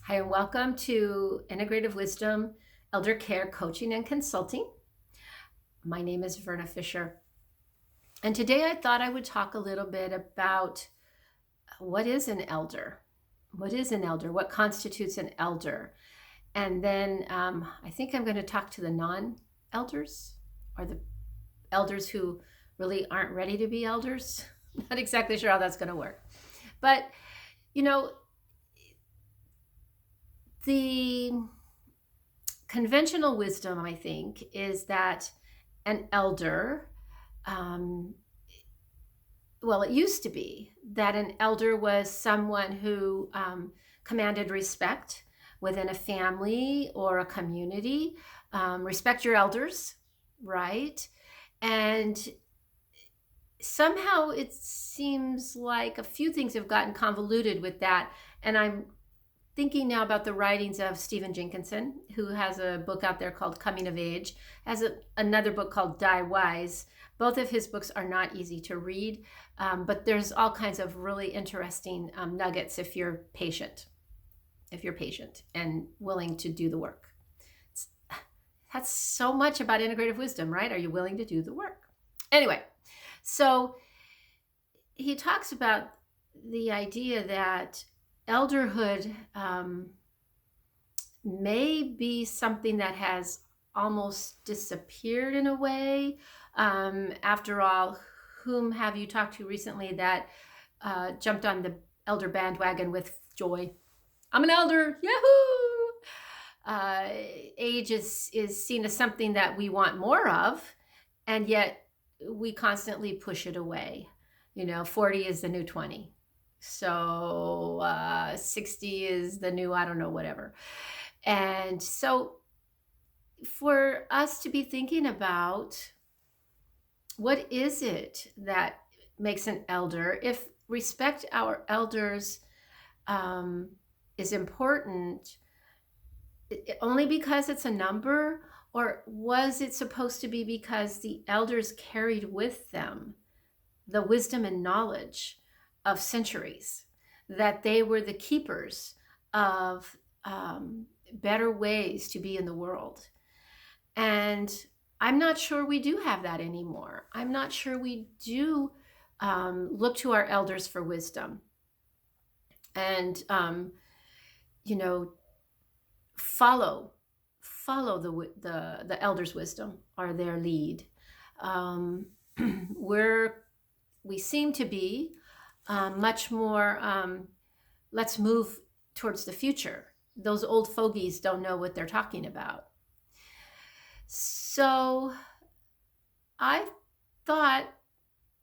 Hi, and welcome to Integrative Wisdom Elder Care Coaching and Consulting. My name is Verna Fisher. And today I thought I would talk a little bit about what is an elder? What is an elder? What constitutes an elder? And then I think I'm going to talk to the non-elders or the elders who really aren't ready to be elders. Not exactly sure how that's going to work. But, you know, the conventional wisdom, I think, is that an elder, um, well, it used to be that an elder was someone who commanded respect within a family or a community. Respect your elders, right? And somehow it seems like a few things have gotten convoluted with that. And I'm thinking now about the writings of Stephen Jenkinson, who has a book out there called Coming of Age, has another book called Die Wise. Both of his books are not easy to read, but there's all kinds of really interesting nuggets if you're patient, and willing to do the work. That's so much about integrative wisdom, right? Are you willing to do the work? Anyway, so he talks about the idea that elderhood may be something that has almost disappeared in a way. After all, whom have you talked to recently that jumped on the elder bandwagon with joy? I'm an elder, yahoo! Age is seen as something that we want more of, and yet we constantly push it away. 40 is the new 20. So 60 is the new, I don't know, whatever. And so for us to be thinking about what is it that makes an elder, if respect our elders is important, only because it's a number, or was it supposed to be because the elders carried with them the wisdom and knowledge of centuries, that they were the keepers of better ways to be in the world? And I'm not sure we do have that anymore. I'm not sure we do look to our elders for wisdom and follow the elders' wisdom or their lead. We seem to be much more, let's move towards the future. Those old fogies don't know what they're talking about. So I thought,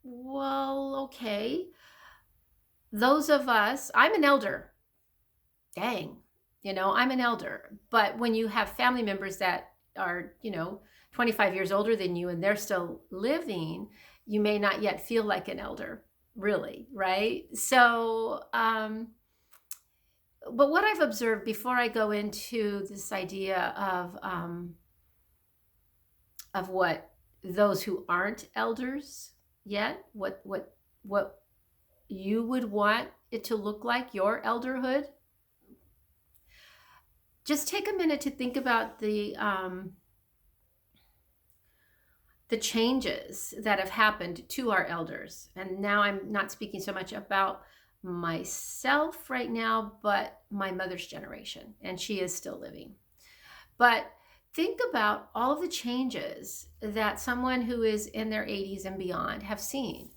well, okay, those of us, I'm an elder. Dang, I'm an elder. But when you have family members that are, 25 years older than you and they're still living, you may not yet feel like an elder, really, right? So, but what I've observed before I go into this idea of what those who aren't elders yet, what you would want it to look like, your elderhood, just take a minute to think about the changes that have happened to our elders. And now I'm not speaking so much about myself right now, but my mother's generation, and she is still living. But think about all of the changes that someone who is in their 80s and beyond have seen.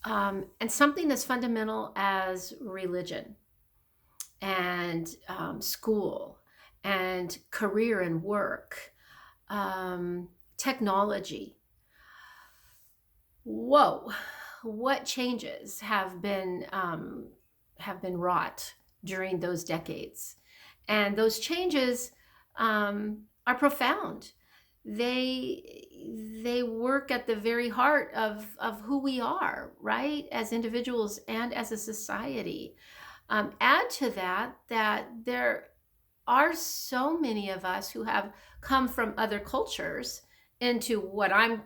And something as fundamental as religion and school and career and work, technology. Whoa, what changes have been wrought during those decades. And those changes are profound. They work at the very heart of who we are, right? As individuals and as a society. Add to that there are so many of us who have come from other cultures into what I'm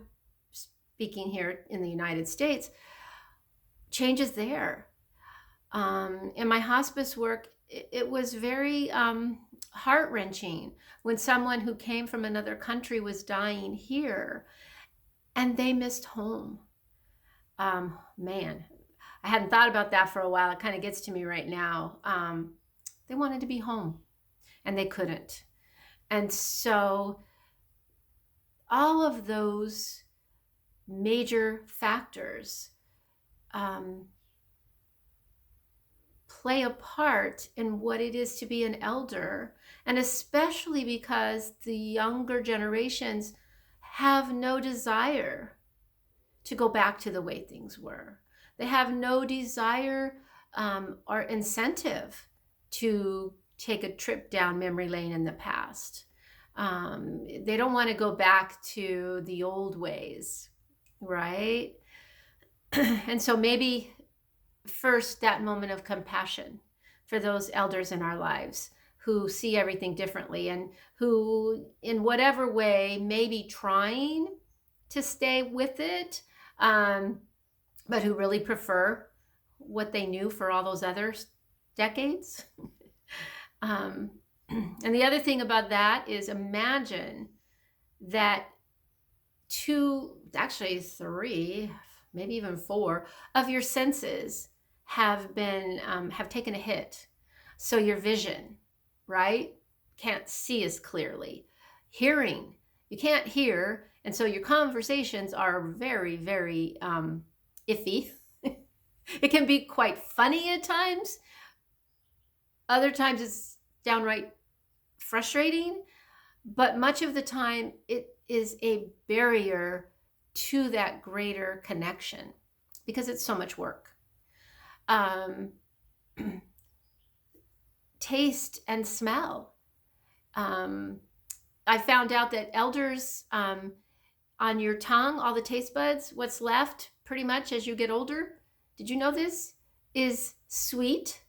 speaking here in the United States. Changes there. In my hospice work, it was very heart-wrenching when someone who came from another country was dying here and they missed home. Man, I hadn't thought about that for a while. It kind of gets to me right now. They wanted to be home and they couldn't. And so all of those major factors play a part in what it is to be an elder, and especially because the younger generations have no desire to go back to the way things were. They have no desire or incentive to take a trip down memory lane in the past. They don't want to go back to the old ways, right? And so maybe first, that moment of compassion for those elders in our lives who see everything differently and who, in whatever way, may be trying to stay with it, but who really prefer what they knew for all those other decades. And the other thing about that is, imagine that two, actually three, maybe even four of your senses have taken a hit. So your vision, right, can't see as clearly. Hearing, you can't hear, and so your conversations are very, very iffy. It can be quite funny at times. Other times it's downright frustrating, but much of the time it is a barrier to that greater connection because it's so much work. Taste and smell. I found out that elders, on your tongue, all the taste buds, what's left pretty much as you get older, did you know this, is sweet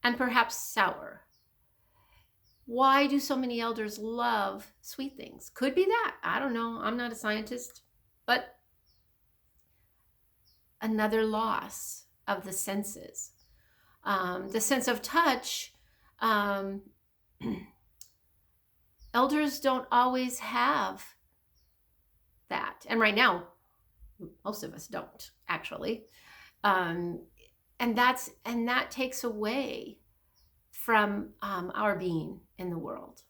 and perhaps sour. Why do so many elders love sweet things? Could be that. I don't know. I'm not a scientist, but another loss of the senses. The sense of touch, elders don't always have that. And right now, most of us don't, actually. And that takes away from our being in the world.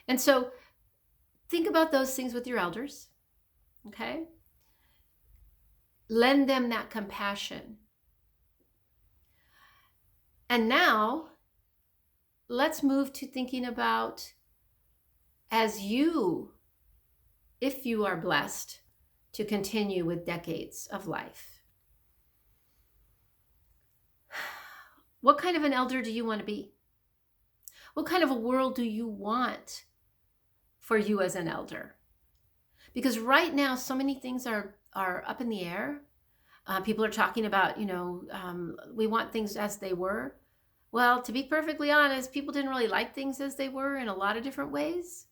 And so think about those things with your elders, okay? Lend them that compassion. And now let's move to thinking about, as you, if you are blessed to continue with decades of life, what kind of an elder do you want to be? What kind of a world do you want for you as an elder? Because right now, so many things are up in the air. People are talking about, we want things as they were. Well, to be perfectly honest, people didn't really like things as they were in a lot of different ways.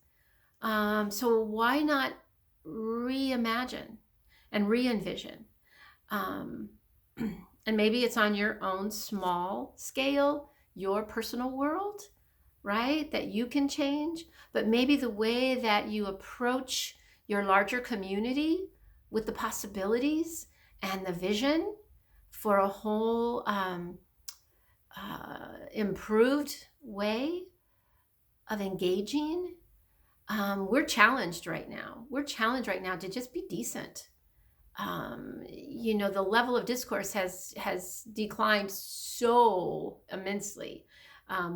So why not reimagine and re-envision? And maybe it's on your own small scale, your personal world, right? That you can change. But maybe the way that you approach your larger community with the possibilities and the vision for a whole improved way of engaging. We're challenged right now. We're challenged right now to just be decent. The level of discourse has declined so immensely.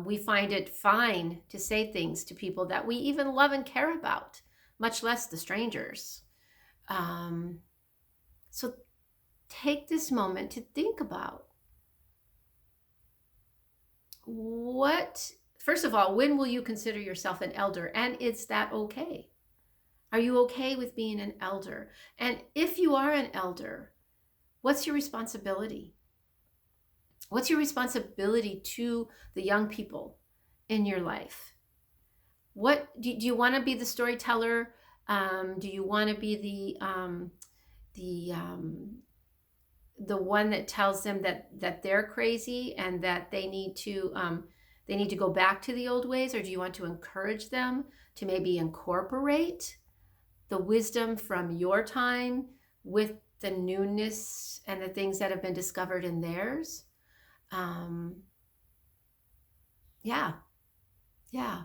We find it fine to say things to people that we even love and care about, much less the strangers. So take this moment to think about first of all, when will you consider yourself an elder? And is that okay? Are you okay with being an elder? And if you are an elder, what's your responsibility? What's your responsibility to the young people in your life? What do you want to be the storyteller? Do you want to be the one that tells them that they're crazy and that they need to go back to the old ways, or do you want to encourage them to maybe incorporate the wisdom from your time with the newness and the things that have been discovered in theirs? Yeah, yeah.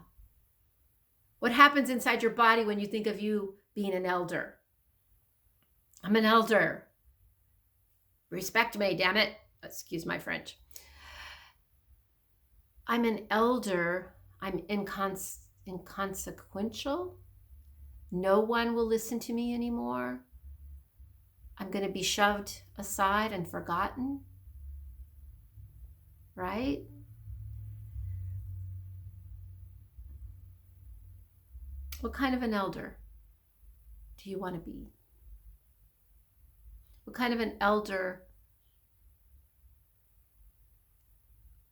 What happens inside your body when you think of you being an elder? I'm an elder. Respect me, damn it. Excuse my French. I'm an elder. I'm inconsequential. No one will listen to me anymore. I'm going to be shoved aside and forgotten. Right? What kind of an elder do you want to be? What kind of an elder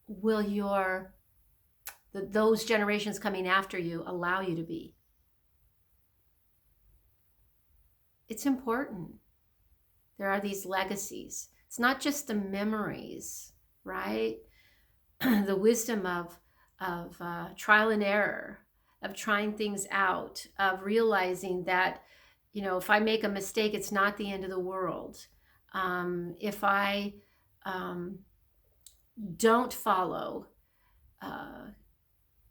will those generations coming after you allow you to be? It's important. There are these legacies. It's not just the memories, right? The wisdom of trial and error, of trying things out, of realizing that, if I make a mistake, it's not the end of the world. If I don't follow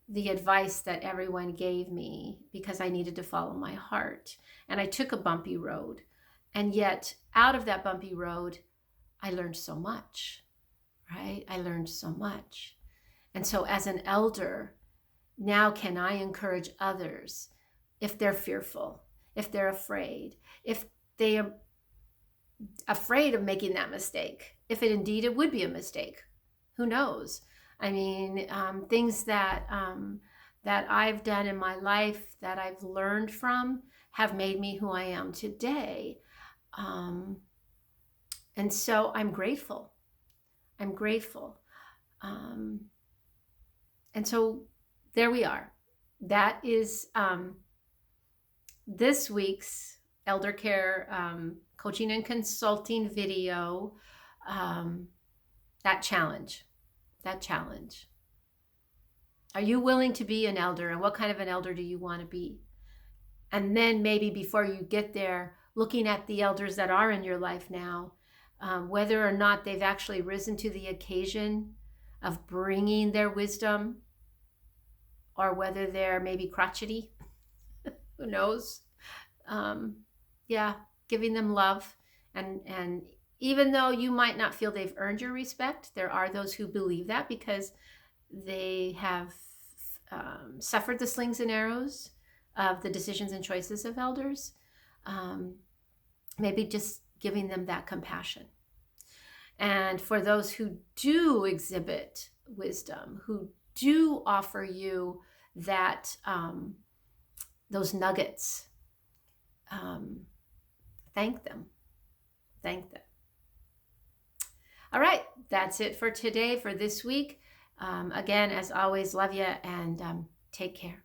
the advice that everyone gave me because I needed to follow my heart, and I took a bumpy road, and yet out of that bumpy road, I learned so much, right? I learned so much. And so as an elder, now can I encourage others if they're fearful, if they're afraid, if they are afraid of making that mistake, if it indeed it would be a mistake, who knows? I mean, things that I've done in my life that I've learned from have made me who I am today. And so I'm grateful. I'm grateful. And so there we are. That is this week's elder care coaching and consulting video. That challenge. Are you willing to be an elder, and what kind of an elder do you want to be? And then maybe before you get there, looking at the elders that are in your life now, whether or not they've actually risen to the occasion of bringing their wisdom, or whether they're maybe crotchety, who knows? Giving them love. And even though you might not feel they've earned your respect, there are those who believe that because they have suffered the slings and arrows of the decisions and choices of elders. Maybe just giving them that compassion. And for those who do exhibit wisdom, who do offer you that those nuggets, thank them. All right, that's it for today, for this week. Again, as always, love you, and take care.